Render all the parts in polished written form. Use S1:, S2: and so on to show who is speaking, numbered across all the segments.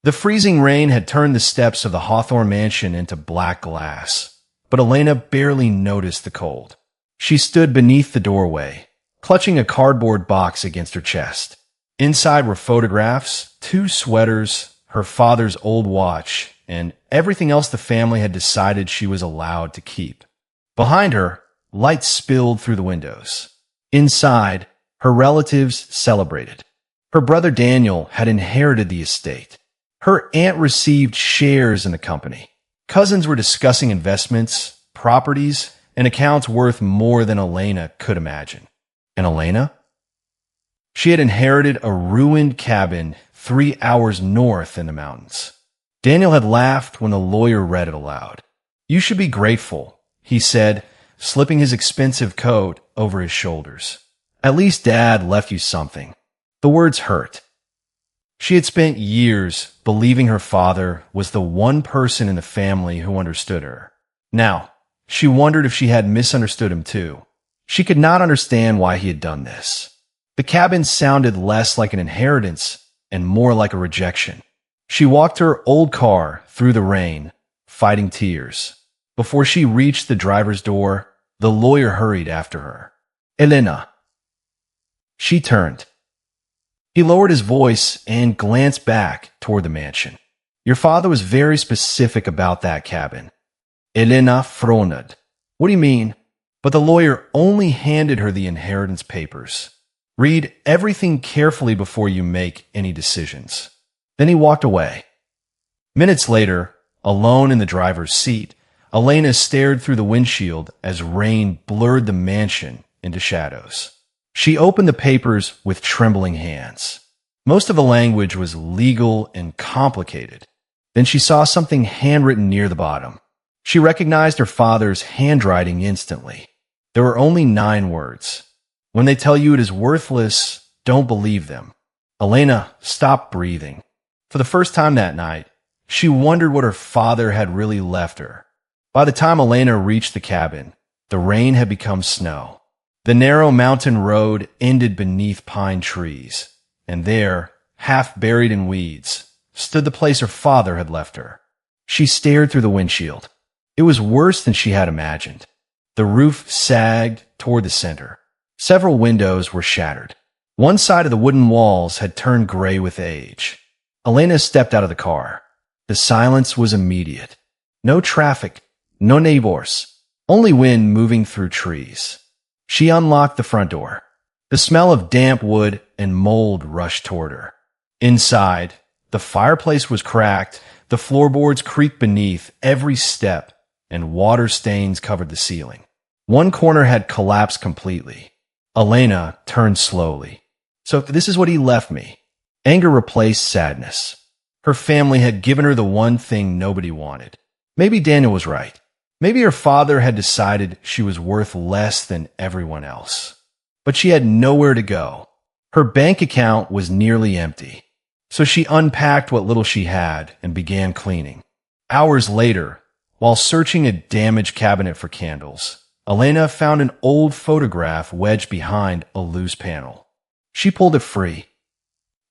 S1: The freezing rain had turned the steps of the Hawthorne mansion into black glass, but Elena barely noticed the cold. She stood beneath the doorway, clutching a cardboard box against her chest. Inside were photographs, 2 sweaters, her father's old watch, and everything else the family had decided she was allowed to keep. Behind her, light spilled through the windows. Inside, her relatives celebrated. Her brother Daniel had inherited the estate. Her aunt received shares in the company. Cousins were discussing investments, properties, and accounts worth more than Elena could imagine. And Elena? She had inherited a ruined cabin 3 hours north in the mountains. Daniel had laughed when the lawyer read it aloud. "You should be grateful," he said, slipping his expensive coat over his shoulders. "At least Dad left you something." The words hurt. She had spent years believing her father was the one person in the family who understood her. Now, she wondered if she had misunderstood him too. She could not understand why he had done this. The cabin sounded less like an inheritance and more like a rejection. She walked her old car through the rain, fighting tears. Before she reached the driver's door, the lawyer hurried after her. "Elena." She turned. He lowered his voice and glanced back toward the mansion. "Your father was very specific about that cabin." Elena frowned. "What do you mean?" But the lawyer only handed her the inheritance papers. "Read everything carefully before you make any decisions." Then he walked away. Minutes later, alone in the driver's seat, Elena stared through the windshield as rain blurred the mansion into shadows. She opened the papers with trembling hands. Most of the language was legal and complicated. Then she saw something handwritten near the bottom. She recognized her father's handwriting instantly. There were only 9 words. "When they tell you it is worthless, don't believe them." Elena stopped breathing. For the first time that night, she wondered what her father had really left her. By the time Elena reached the cabin, the rain had become snow. The narrow mountain road ended beneath pine trees, and there, half buried in weeds, stood the place her father had left her. She stared through the windshield. It was worse than she had imagined. The roof sagged toward the center. Several windows were shattered. One side of the wooden walls had turned gray with age. Elena stepped out of the car. The silence was immediate. No traffic, no neighbors, only wind moving through trees. She unlocked the front door. The smell of damp wood and mold rushed toward her. Inside, the fireplace was cracked, the floorboards creaked beneath every step, and water stains covered the ceiling. One corner had collapsed completely. Elena turned slowly. So this is what he left me. Anger replaced sadness. Her family had given her the one thing nobody wanted. Maybe Daniel was right. Maybe her father had decided she was worth less than everyone else. But she had nowhere to go. Her bank account was nearly empty. So she unpacked what little she had and began cleaning. Hours later, while searching a damaged cabinet for candles, Elena found an old photograph wedged behind a loose panel. She pulled it free.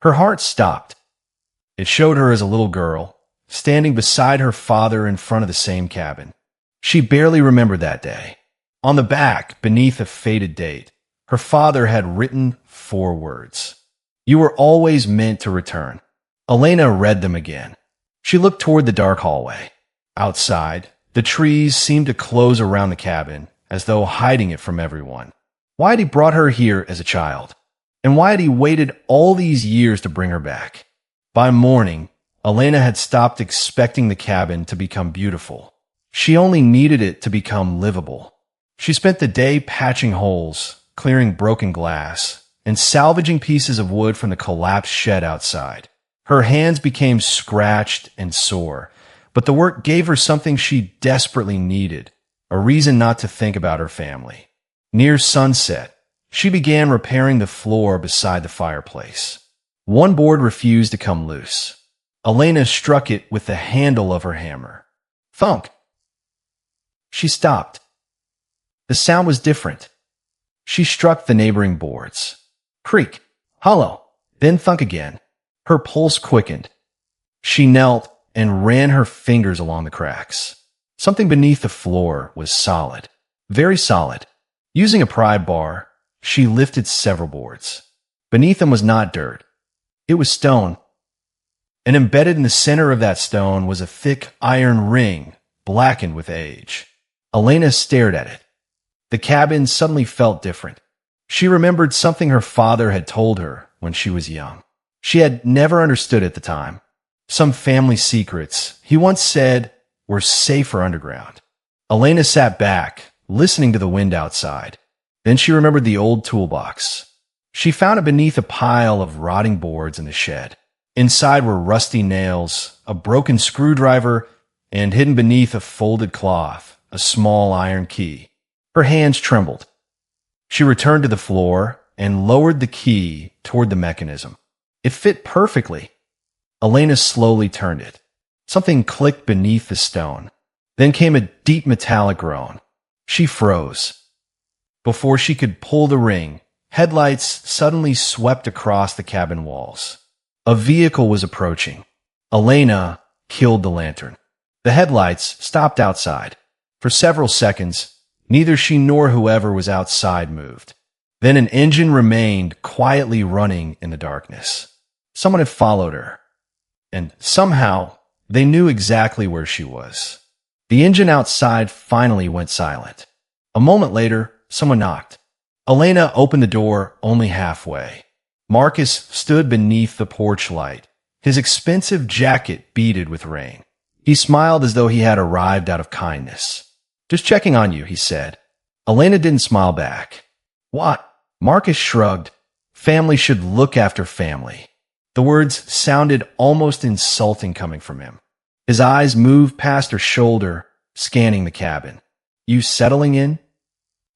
S1: Her heart stopped. It showed her as a little girl, standing beside her father in front of the same cabin. She barely remembered that day. On the back, beneath a faded date, her father had written 4 words. "You were always meant to return." Elena read them again. She looked toward the dark hallway. Outside, the trees seemed to close around the cabin, as though hiding it from everyone. Why had he brought her here as a child? And why had he waited all these years to bring her back? By morning, Elena had stopped expecting the cabin to become beautiful. She only needed it to become livable. She spent the day patching holes, clearing broken glass, and salvaging pieces of wood from the collapsed shed outside. Her hands became scratched and sore, but the work gave her something she desperately needed, a reason not to think about her family. Near sunset, she began repairing the floor beside the fireplace. One board refused to come loose. Elena struck it with the handle of her hammer. Thunk! She stopped. The sound was different. She struck the neighboring boards. Creak, hollow, then thunk again. Her pulse quickened. She knelt and ran her fingers along the cracks. Something beneath the floor was solid, very solid. Using a pry bar, she lifted several boards. Beneath them was not dirt. It was stone. And embedded in the center of that stone was a thick iron ring, blackened with age. Elena stared at it. The cabin suddenly felt different. She remembered something her father had told her when she was young. She had never understood at the time. Some family secrets, he once said, were safer underground. Elena sat back, listening to the wind outside. Then she remembered the old toolbox. She found it beneath a pile of rotting boards in the shed. Inside were rusty nails, a broken screwdriver, and hidden beneath a folded cloth, a small iron key. Her hands trembled. She returned to the floor and lowered the key toward the mechanism. It fit perfectly. Elena slowly turned it. Something clicked beneath the stone. Then came a deep metallic groan. She froze. Before she could pull the ring, headlights suddenly swept across the cabin walls. A vehicle was approaching. Elena killed the lantern. The headlights stopped outside. For several seconds, neither she nor whoever was outside moved. Then an engine remained quietly running in the darkness. Someone had followed her. And somehow, they knew exactly where she was. The engine outside finally went silent. A moment later, someone knocked. Elena opened the door only halfway. Marcus stood beneath the porch light, his expensive jacket beaded with rain. He smiled as though he had arrived out of kindness. "Just checking on you," he said. Elena didn't smile back. "What?" Marcus shrugged. "Family should look after family." The words sounded almost insulting coming from him. His eyes moved past her shoulder, scanning the cabin. "You settling in?"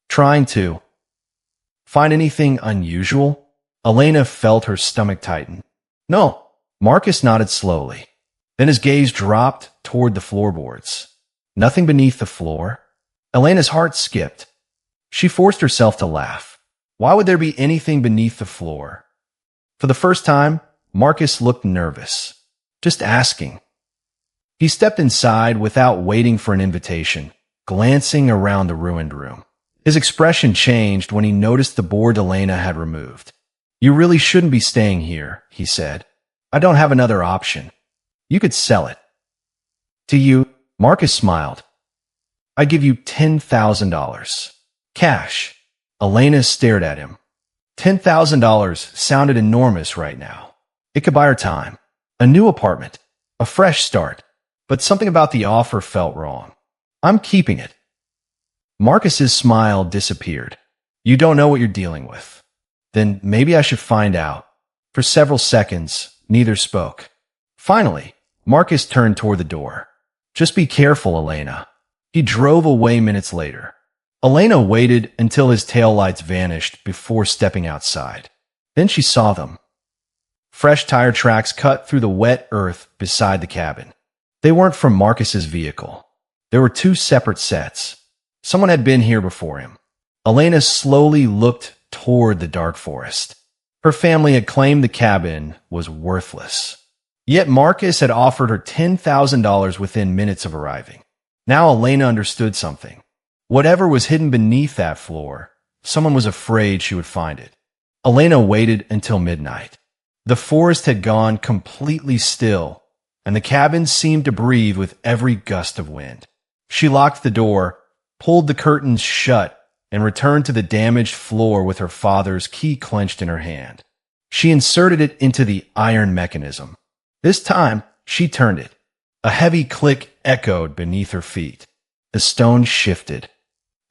S1: "Trying to." "Find anything unusual?" Elena felt her stomach tighten. "No." Marcus nodded slowly. Then his gaze dropped toward the floorboards. Nothing beneath the floor. Elena's heart skipped. She forced herself to laugh. Why would there be anything beneath the floor? For the first time, Marcus looked nervous. Just asking. He stepped inside without waiting for an invitation, glancing around the ruined room. His expression changed when he noticed the board Elena had removed. "You really shouldn't be staying here," he said. "I don't have another option. You could sell it." "To you?" Marcus smiled. "I give you $10,000. Cash." Elena stared at him. $10,000 sounded enormous right now. It could buy her time. A new apartment. A fresh start. But something about the offer felt wrong. "I'm keeping it." Marcus's smile disappeared. "You don't know what you're dealing with." "Then maybe I should find out." For several seconds, neither spoke. Finally, Marcus turned toward the door. "Just be careful, Elena." He drove away minutes later. Elena waited until his taillights vanished before stepping outside. Then she saw them. Fresh tire tracks cut through the wet earth beside the cabin. They weren't from Marcus's vehicle. There were two separate sets. Someone had been here before him. Elena slowly looked toward the dark forest. Her family had claimed the cabin was worthless. Yet Marcus had offered her $10,000 within minutes of arriving. Now Elena understood something. Whatever was hidden beneath that floor, someone was afraid she would find it. Elena waited until midnight. The forest had gone completely still, and the cabin seemed to breathe with every gust of wind. She locked the door, pulled the curtains shut, and returned to the damaged floor with her father's key clenched in her hand. She inserted it into the iron mechanism. This time, she turned it. A heavy click echoed beneath her feet. The stone shifted.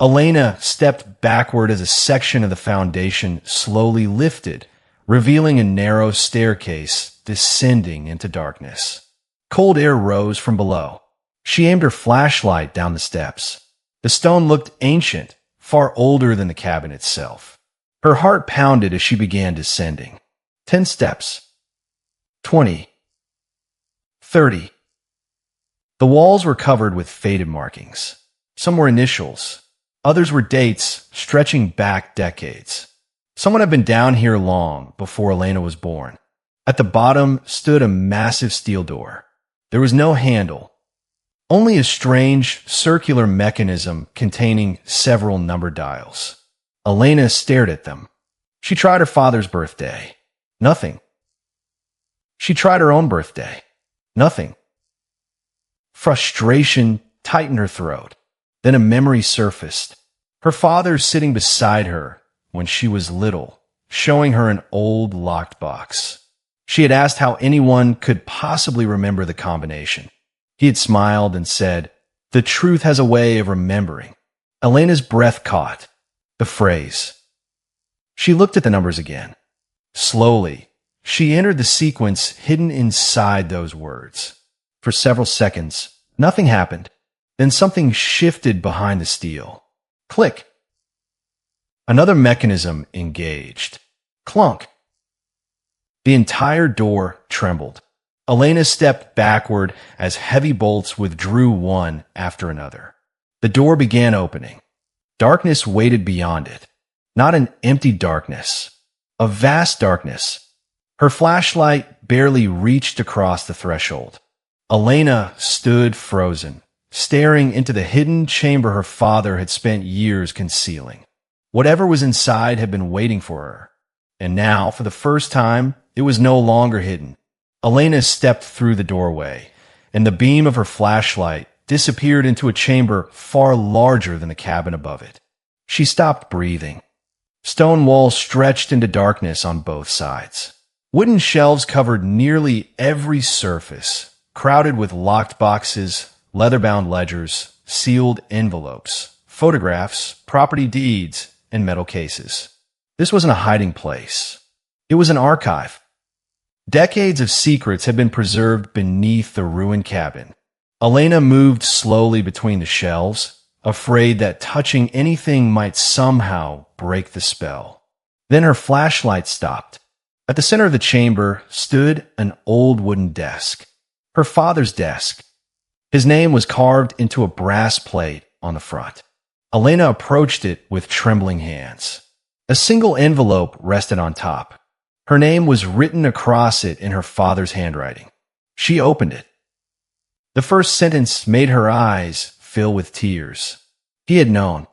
S1: Elena stepped backward as a section of the foundation slowly lifted, revealing a narrow staircase descending into darkness. Cold air rose from below. She aimed her flashlight down the steps. The stone looked ancient, far older than the cabin itself. Her heart pounded as she began descending. 10 steps. 20. 30. The walls were covered with faded markings. Some were initials. Others were dates stretching back decades. Someone had been down here long before Elena was born. At the bottom stood a massive steel door. There was no handle, only a strange circular mechanism containing several number dials. Elena stared at them. She tried her father's birthday. Nothing. She tried her own birthday. Nothing. Frustration tightened her throat. Then a memory surfaced. Her father sitting beside her when she was little, showing her an old locked box. She had asked how anyone could possibly remember the combination. He had smiled and said, "The truth has a way of remembering." Elena's breath caught. The phrase. She looked at the numbers again. Slowly, she entered the sequence hidden inside those words. For several seconds, nothing happened. Then something shifted behind the steel. Click. Another mechanism engaged. Clunk. The entire door trembled. Elena stepped backward as heavy bolts withdrew one after another. The door began opening. Darkness waited beyond it. Not an empty darkness, a vast darkness. Her flashlight barely reached across the threshold. Elena stood frozen, staring into the hidden chamber her father had spent years concealing. Whatever was inside had been waiting for her. And now, for the first time, it was no longer hidden. Elena stepped through the doorway, and the beam of her flashlight disappeared into a chamber far larger than the cabin above it. She stopped breathing. Stone walls stretched into darkness on both sides. Wooden shelves covered nearly every surface, crowded with locked boxes, leather-bound ledgers, sealed envelopes, photographs, property deeds, and metal cases. This wasn't a hiding place. It was an archive. Decades of secrets had been preserved beneath the ruined cabin. Elena moved slowly between the shelves, afraid that touching anything might somehow break the spell. Then her flashlight stopped. At the center of the chamber stood an old wooden desk. Her father's desk. His name was carved into a brass plate on the front. Elena approached it with trembling hands. A single envelope rested on top. Her name was written across it in her father's handwriting. She opened it. The first sentence made her eyes fill with tears. He had known.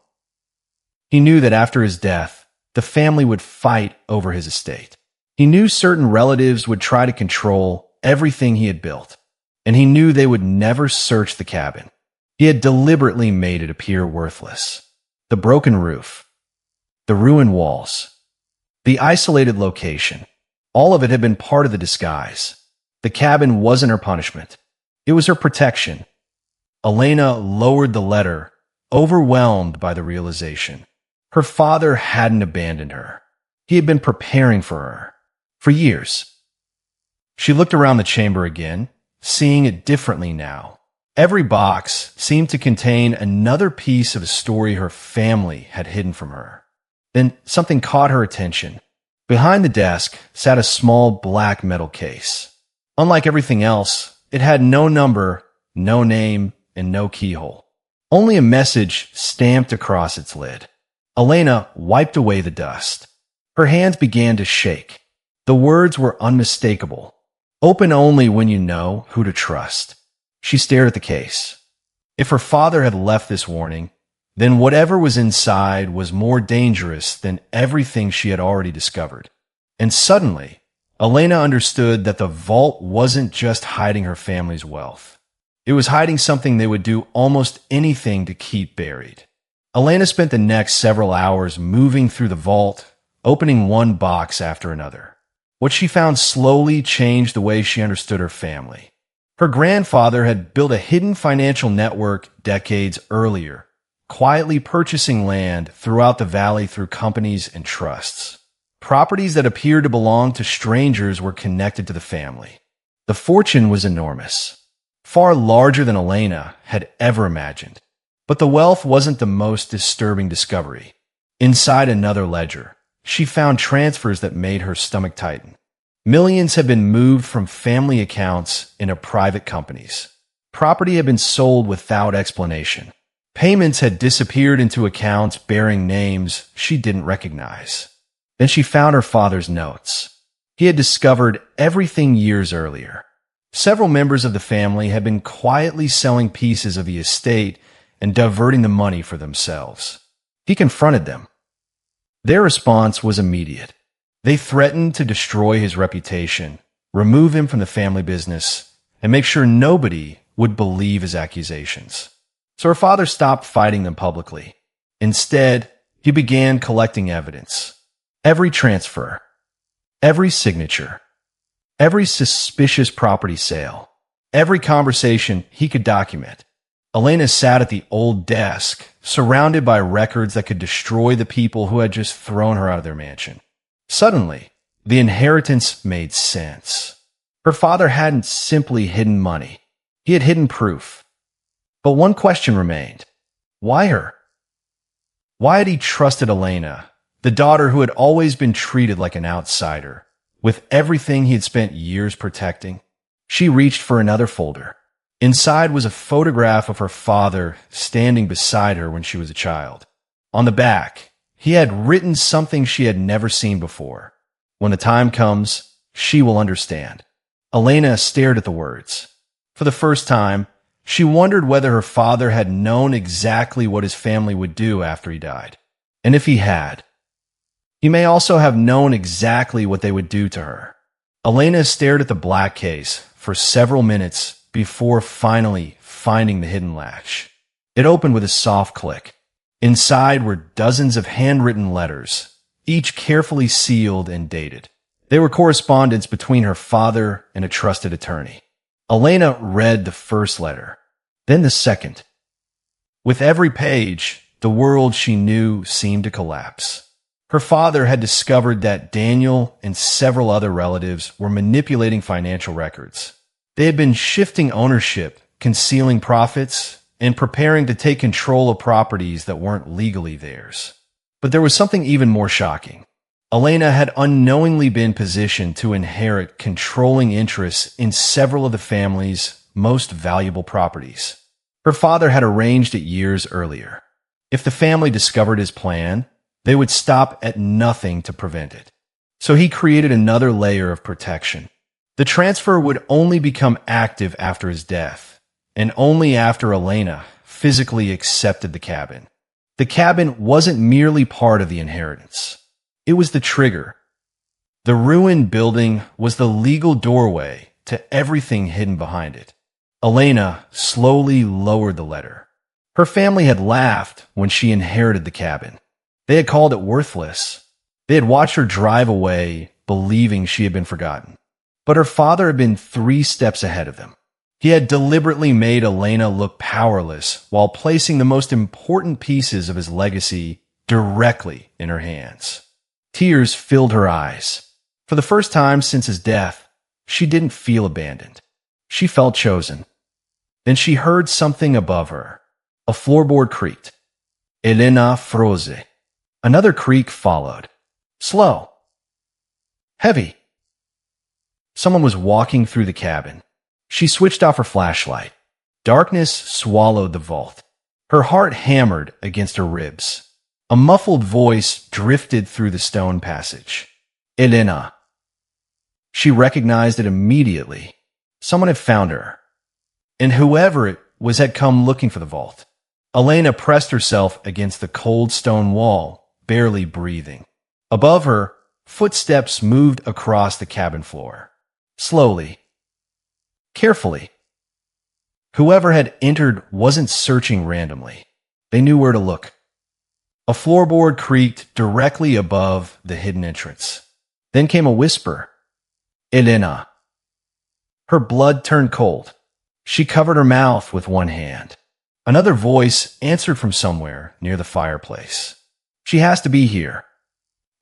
S1: He knew that after his death, the family would fight over his estate. He knew certain relatives would try to control everything he had built, and he knew they would never search the cabin. He had deliberately made it appear worthless. The broken roof, the ruined walls, the isolated location, all of it had been part of the disguise. The cabin wasn't her punishment. It was her protection. Elena lowered the letter, overwhelmed by the realization. Her father hadn't abandoned her. He had been preparing for her for years. She looked around the chamber again, seeing it differently now. Every box seemed to contain another piece of a story her family had hidden from her. Then something caught her attention. Behind the desk sat a small black metal case. Unlike everything else, it had no number, no name, and no keyhole. Only a message stamped across its lid. Elena wiped away the dust. Her hands began to shake. The words were unmistakable. Open only when you know who to trust. She stared at the case. If her father had left this warning, then whatever was inside was more dangerous than everything she had already discovered. And suddenly, Elena understood that the vault wasn't just hiding her family's wealth. It was hiding something they would do almost anything to keep buried. Elena spent the next several hours moving through the vault, opening one box after another. What she found slowly changed the way she understood her family. Her grandfather had built a hidden financial network decades earlier, quietly purchasing land throughout the valley through companies and trusts. Properties that appeared to belong to strangers were connected to the family. The fortune was enormous, far larger than Elena had ever imagined. But the wealth wasn't the most disturbing discovery. Inside another ledger, she found transfers that made her stomach tighten. Millions had been moved from family accounts into private companies. Property had been sold without explanation. Payments had disappeared into accounts bearing names she didn't recognize. Then she found her father's notes. He had discovered everything years earlier. Several members of the family had been quietly selling pieces of the estate and diverting the money for themselves. He confronted them. Their response was immediate. They threatened to destroy his reputation, remove him from the family business, and make sure nobody would believe his accusations. So her father stopped fighting them publicly. Instead, he began collecting evidence. Every transfer, every signature, every suspicious property sale, every conversation he could document. Elena sat at the old desk, surrounded by records that could destroy the people who had just thrown her out of their mansion. Suddenly, the inheritance made sense. Her father hadn't simply hidden money. He had hidden proof. But one question remained. Why her? Why had he trusted Elena, the daughter who had always been treated like an outsider, with everything he had spent years protecting? She reached for another folder. Inside was a photograph of her father standing beside her when she was a child. On the back, he had written something she had never seen before. When the time comes, she will understand. Elena stared at the words. For the first time, she wondered whether her father had known exactly what his family would do after he died. And if he had, he may also have known exactly what they would do to her. Elena stared at the black case for several minutes before finally finding the hidden latch. It opened with a soft click. Inside were dozens of handwritten letters, each carefully sealed and dated. They were correspondence between her father and a trusted attorney. Elena read the first letter, then the second. With every page, the world she knew seemed to collapse. Her father had discovered that Daniel and several other relatives were manipulating financial records. They had been shifting ownership, concealing profits, and preparing to take control of properties that weren't legally theirs. But there was something even more shocking. Elena had unknowingly been positioned to inherit controlling interests in several of the family's most valuable properties. Her father had arranged it years earlier. If the family discovered his plan, they would stop at nothing to prevent it. So he created another layer of protection. The transfer would only become active after his death, and only after Elena physically accepted the cabin. The cabin wasn't merely part of the inheritance. It was the trigger. The ruined building was the legal doorway to everything hidden behind it. Elena slowly lowered the letter. Her family had laughed when she inherited the cabin. They had called it worthless. They had watched her drive away, believing she had been forgotten. But her father had been 3 steps ahead of them. He had deliberately made Elena look powerless while placing the most important pieces of his legacy directly in her hands. Tears filled her eyes. For the first time since his death, she didn't feel abandoned. She felt chosen. Then she heard something above her. A floorboard creaked. Elena froze. Another creak followed. Slow. Heavy. Someone was walking through the cabin. She switched off her flashlight. Darkness swallowed the vault. Her heart hammered against her ribs. A muffled voice drifted through the stone passage. Elena. She recognized it immediately. Someone had found her. And whoever it was had come looking for the vault. Elena pressed herself against the cold stone wall, barely breathing. Above her, footsteps moved across the cabin floor. Slowly. Carefully. Whoever had entered wasn't searching randomly. They knew where to look. A floorboard creaked directly above the hidden entrance. Then came a whisper. Elena. Her blood turned cold. She covered her mouth with one hand. Another voice answered from somewhere near the fireplace. She has to be here.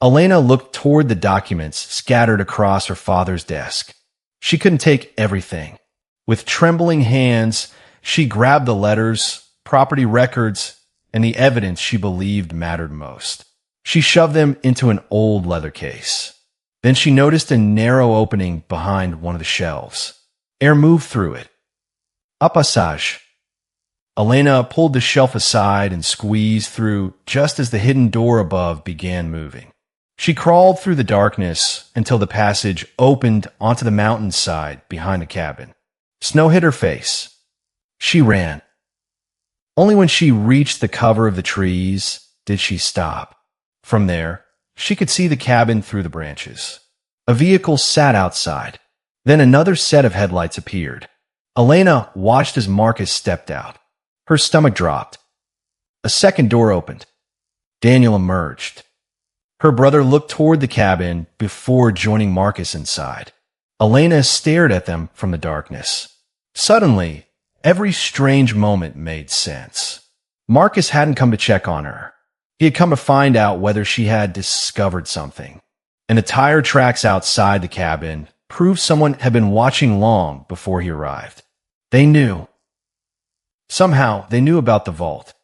S1: Elena looked toward the documents scattered across her father's desk. She couldn't take everything. With trembling hands, she grabbed the letters, property records, and the evidence she believed mattered most. She shoved them into an old leather case. Then she noticed a narrow opening behind one of the shelves. Air moved through it. A passage. Elena pulled the shelf aside and squeezed through just as the hidden door above began moving. She crawled through the darkness until the passage opened onto the mountainside behind the cabin. Snow hit her face. She ran. Only when she reached the cover of the trees did she stop. From there, she could see the cabin through the branches. A vehicle sat outside. Then another set of headlights appeared. Elena watched as Marcus stepped out. Her stomach dropped. A second door opened. Daniel emerged. Her brother looked toward the cabin before joining Marcus inside. Elena stared at them from the darkness. Suddenly, every strange moment made sense. Marcus hadn't come to check on her. He had come to find out whether she had discovered something. And the tire tracks outside the cabin proved someone had been watching long before he arrived. They knew. Somehow, they knew about the vault.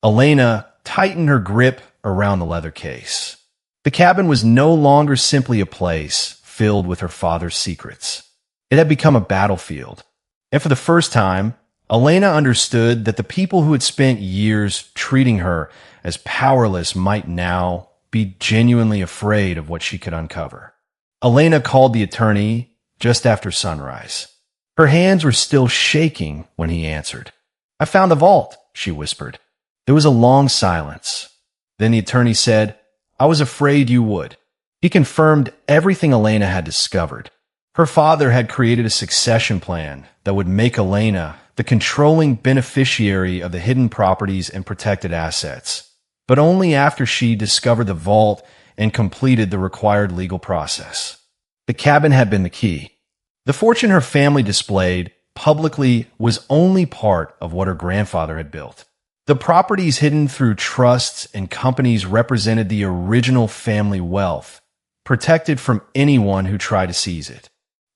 S1: Elena tightened her grip around the leather case. The cabin was no longer simply a place filled with her father's secrets. It had become a battlefield. And for the first time, Elena understood that the people who had spent years treating her as powerless might now be genuinely afraid of what she could uncover. Elena called the attorney just after sunrise. Her hands were still shaking when he answered. "I found the vault," she whispered. There was a long silence. Then the attorney said, "I was afraid you would." He confirmed everything Elena had discovered. Her father had created a succession plan that would make Elena the controlling beneficiary of the hidden properties and protected assets, but only after she discovered the vault and completed the required legal process. The cabin had been the key. The fortune her family displayed publicly was only part of what her grandfather had built. The properties hidden through trusts and companies represented the original family wealth, protected from anyone who tried to seize it.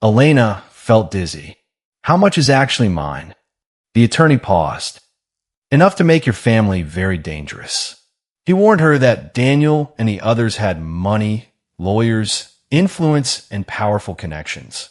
S1: Elena felt dizzy. How much is actually mine? The attorney paused. Enough to make your family very dangerous. He warned her that Daniel and the others had money, lawyers, influence, and powerful connections.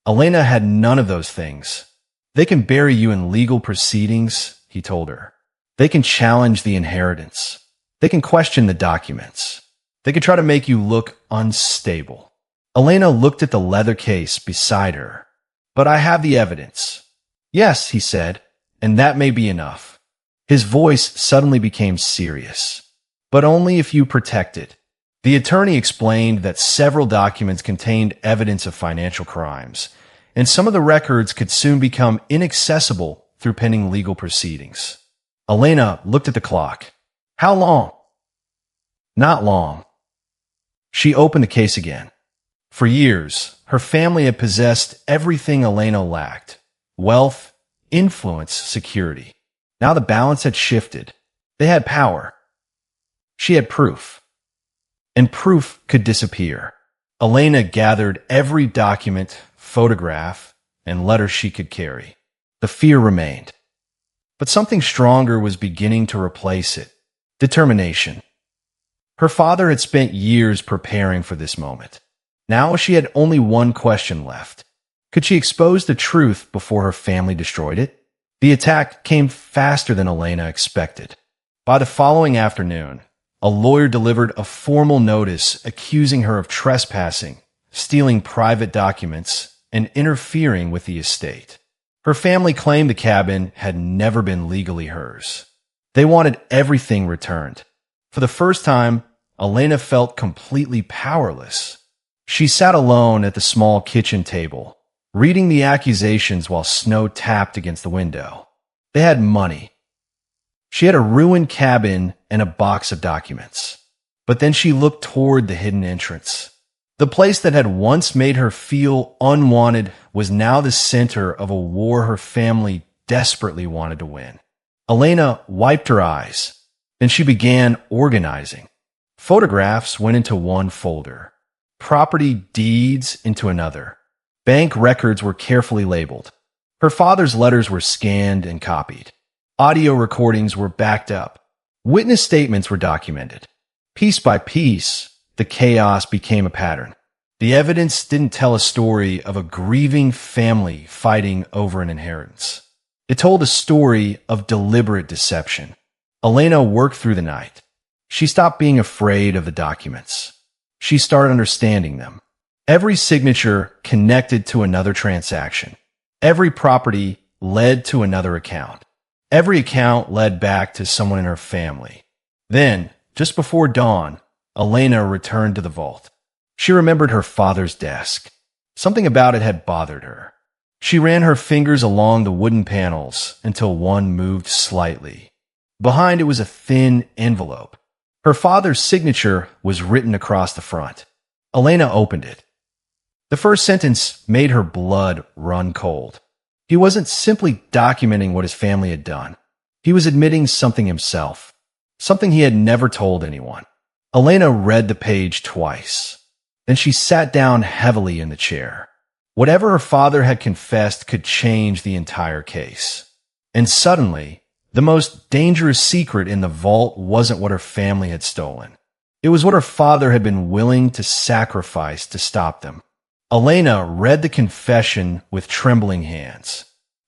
S1: Elena had none of those things. They can bury you in legal proceedings, he told her. They can challenge the inheritance. They can question the documents. They can try to make you look unstable. Elena looked at the leather case beside her. "But I have the evidence." "Yes," he said, "and that may be enough." His voice suddenly became serious. "But only if you protect it." The attorney explained that several documents contained evidence of financial crimes, and some of the records could soon become inaccessible through pending legal proceedings. Elena looked at the clock. "How long?" "Not long." She opened the case again. For years, her family had possessed everything Elena lacked: wealth, influence, security. Now the balance had shifted. They had power. She had proof. And proof could disappear. Elena gathered every document, photograph, and letter she could carry. The fear remained. But something stronger was beginning to replace it: determination. Her father had spent years preparing for this moment. Now she had only one question left. Could she expose the truth before her family destroyed it? The attack came faster than Elena expected. By the following afternoon, a lawyer delivered a formal notice accusing her of trespassing, stealing private documents, and interfering with the estate. Her family claimed the cabin had never been legally hers. They wanted everything returned. For the first time, Elena felt completely powerless. She sat alone at the small kitchen table, reading the accusations while snow tapped against the window. They had money. She had a ruined cabin and a box of documents. But then she looked toward the hidden entrance. The place that had once made her feel unwanted was now the center of a war her family desperately wanted to win. Elena wiped her eyes. Then she began organizing. Photographs went into one folder. Property deeds into another. Bank records were carefully labeled. Her father's letters were scanned and copied. Audio recordings were backed up. Witness statements were documented. Piece by piece, the chaos became a pattern. The evidence didn't tell a story of a grieving family fighting over an inheritance. It told a story of deliberate deception. Elena worked through the night. She stopped being afraid of the documents. She started understanding them. Every signature connected to another transaction. Every property led to another account. Every account led back to someone in her family. Then, just before dawn, Elena returned to the vault. She remembered her father's desk. Something about it had bothered her. She ran her fingers along the wooden panels until one moved slightly. Behind it was a thin envelope. Her father's signature was written across the front. Elena opened it. The first sentence made her blood run cold. He wasn't simply documenting what his family had done. He was admitting something himself, something he had never told anyone. Elena read the page twice. Then she sat down heavily in the chair. Whatever her father had confessed could change the entire case. And suddenly, the most dangerous secret in the vault wasn't what her family had stolen. It was what her father had been willing to sacrifice to stop them. Elena read the confession with trembling hands.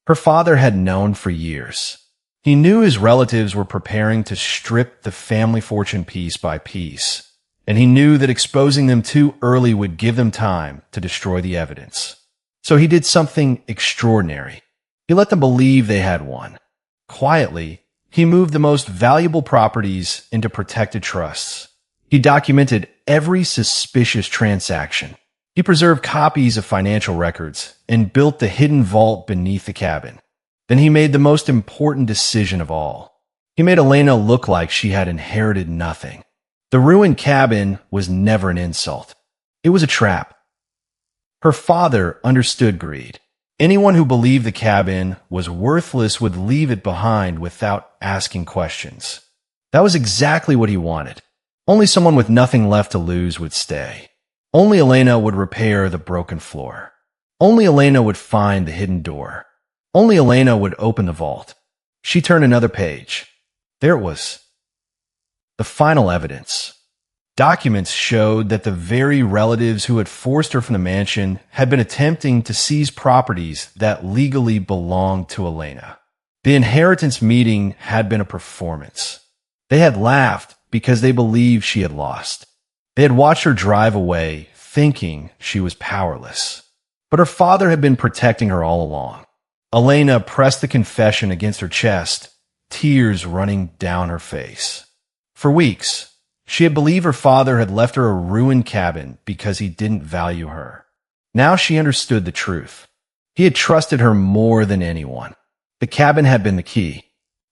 S1: Her father had known for years. He knew his relatives were preparing to strip the family fortune piece by piece, and he knew that exposing them too early would give them time to destroy the evidence. So he did something extraordinary. He let them believe they had won. Quietly, he moved the most valuable properties into protected trusts. He documented every suspicious transaction. He preserved copies of financial records and built the hidden vault beneath the cabin. Then he made the most important decision of all. He made Elena look like she had inherited nothing. The ruined cabin was never an insult. It was a trap. Her father understood greed. Anyone who believed the cabin was worthless would leave it behind without asking questions. That was exactly what he wanted. Only someone with nothing left to lose would stay. Only Elena would repair the broken floor. Only Elena would find the hidden door. Only Elena would open the vault. She turned another page. There it was. The final evidence. Documents showed that the very relatives who had forced her from the mansion had been attempting to seize properties that legally belonged to Elena. The inheritance meeting had been a performance. They had laughed because they believed she had lost. They had watched her drive away, thinking she was powerless. But her father had been protecting her all along. Elena pressed the confession against her chest, tears running down her face. For weeks, she had believed her father had left her a ruined cabin because he didn't value her. Now she understood the truth. He had trusted her more than anyone. The cabin had been the key.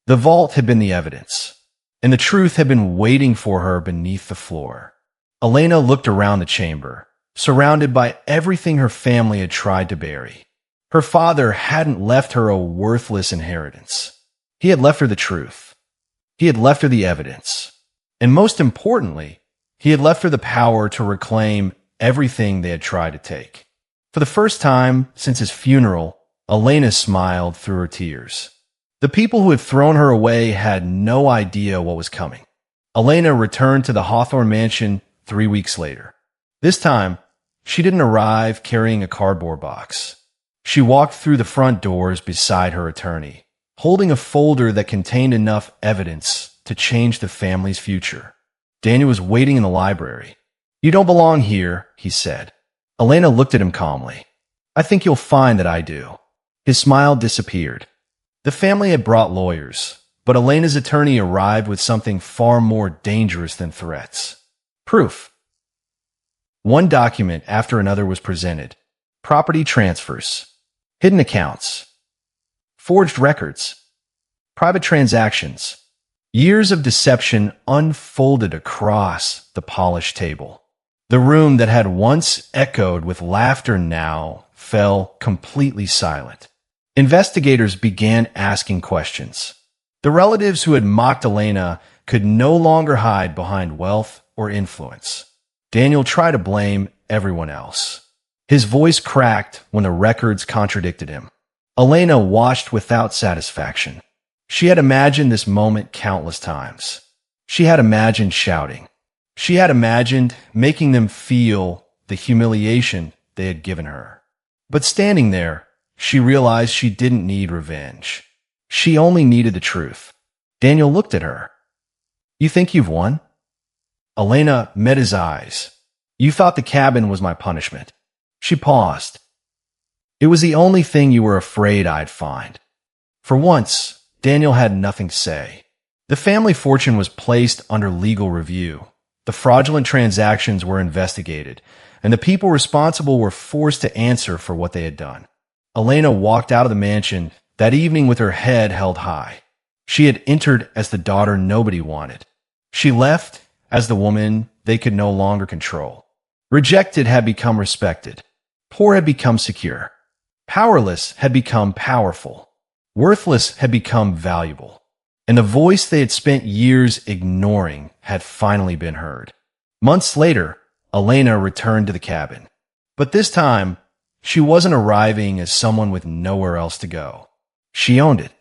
S1: The vault had been the evidence. And the truth had been waiting for her beneath the floor. Elena looked around the chamber, surrounded by everything her family had tried to bury. Her father hadn't left her a worthless inheritance. He had left her the truth. He had left her the evidence. And most importantly, he had left her the power to reclaim everything they had tried to take. For the first time since his funeral, Elena smiled through her tears. The people who had thrown her away had no idea what was coming. Elena returned to the Hawthorne mansion 3 weeks later. This time, she didn't arrive carrying a cardboard box. She walked through the front doors beside her attorney, holding a folder that contained enough evidence to change the family's future. Daniel was waiting in the library. "You don't belong here," he said. Elena looked at him calmly. "I think you'll find that I do." His smile disappeared. The family had brought lawyers, but Elena's attorney arrived with something far more dangerous than threats. Proof. One document after another was presented. Property transfers, hidden accounts, forged records, private transactions. Years of deception unfolded across the polished table. The room that had once echoed with laughter now fell completely silent. Investigators began asking questions. The relatives who had mocked Elena could no longer hide behind wealth or influence. Daniel tried to blame everyone else. His voice cracked when the records contradicted him. Elena watched without satisfaction. She had imagined this moment countless times. She had imagined shouting. She had imagined making them feel the humiliation they had given her. But standing there, she realized she didn't need revenge. She only needed the truth. Daniel looked at her. "You think you've won?" Elena met his eyes. "You thought the cabin was my punishment." She paused. It was the only thing you were afraid I'd find. For once, Daniel had nothing to say. The family fortune was placed under legal review. The fraudulent transactions were investigated, and the people responsible were forced to answer for what they had done. Elena walked out of the mansion that evening with her head held high. She had entered as the daughter nobody wanted. She left as the woman they could no longer control. Rejected had become respected. Poor had become secure. Powerless had become powerful. Worthless had become valuable. And the voice they had spent years ignoring had finally been heard. Months later, Elena returned to the cabin. But this time, she wasn't arriving as someone with nowhere else to go. She owned it.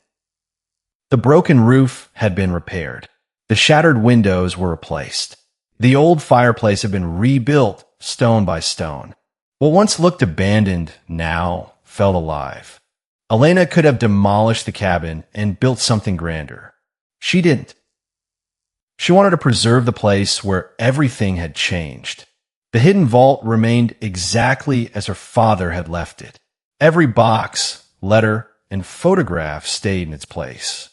S1: The broken roof had been repaired. The shattered windows were replaced. The old fireplace had been rebuilt stone by stone. What once looked abandoned now felt alive. Elena could have demolished the cabin and built something grander. She didn't. She wanted to preserve the place where everything had changed. The hidden vault remained exactly as her father had left it. Every box, letter, and photograph stayed in its place.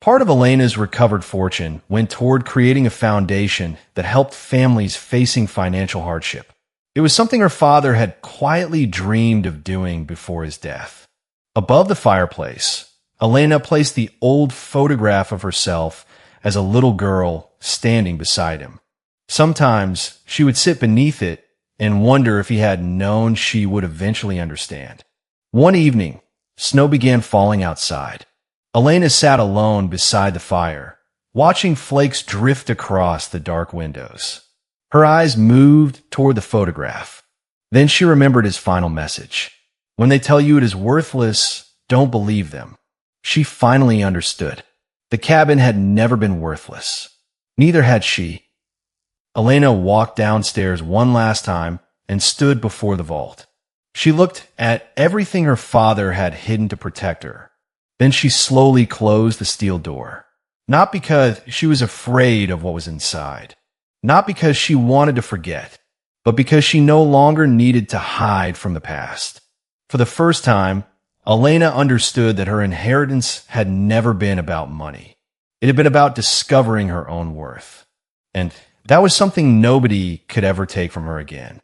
S1: Part of Elena's recovered fortune went toward creating a foundation that helped families facing financial hardship. It was something her father had quietly dreamed of doing before his death. Above the fireplace, Elena placed the old photograph of herself as a little girl standing beside him. Sometimes she would sit beneath it and wonder if he had known she would eventually understand. One evening, snow began falling outside. Elena sat alone beside the fire, watching flakes drift across the dark windows. Her eyes moved toward the photograph. Then she remembered his final message. When they tell you it is worthless, don't believe them. She finally understood. The cabin had never been worthless. Neither had she. Elena walked downstairs one last time and stood before the vault. She looked at everything her father had hidden to protect her. Then she slowly closed the steel door. Not because she was afraid of what was inside. Not because she wanted to forget, but because she no longer needed to hide from the past. For the first time, Elena understood that her inheritance had never been about money. It had been about discovering her own worth. And that was something nobody could ever take from her again.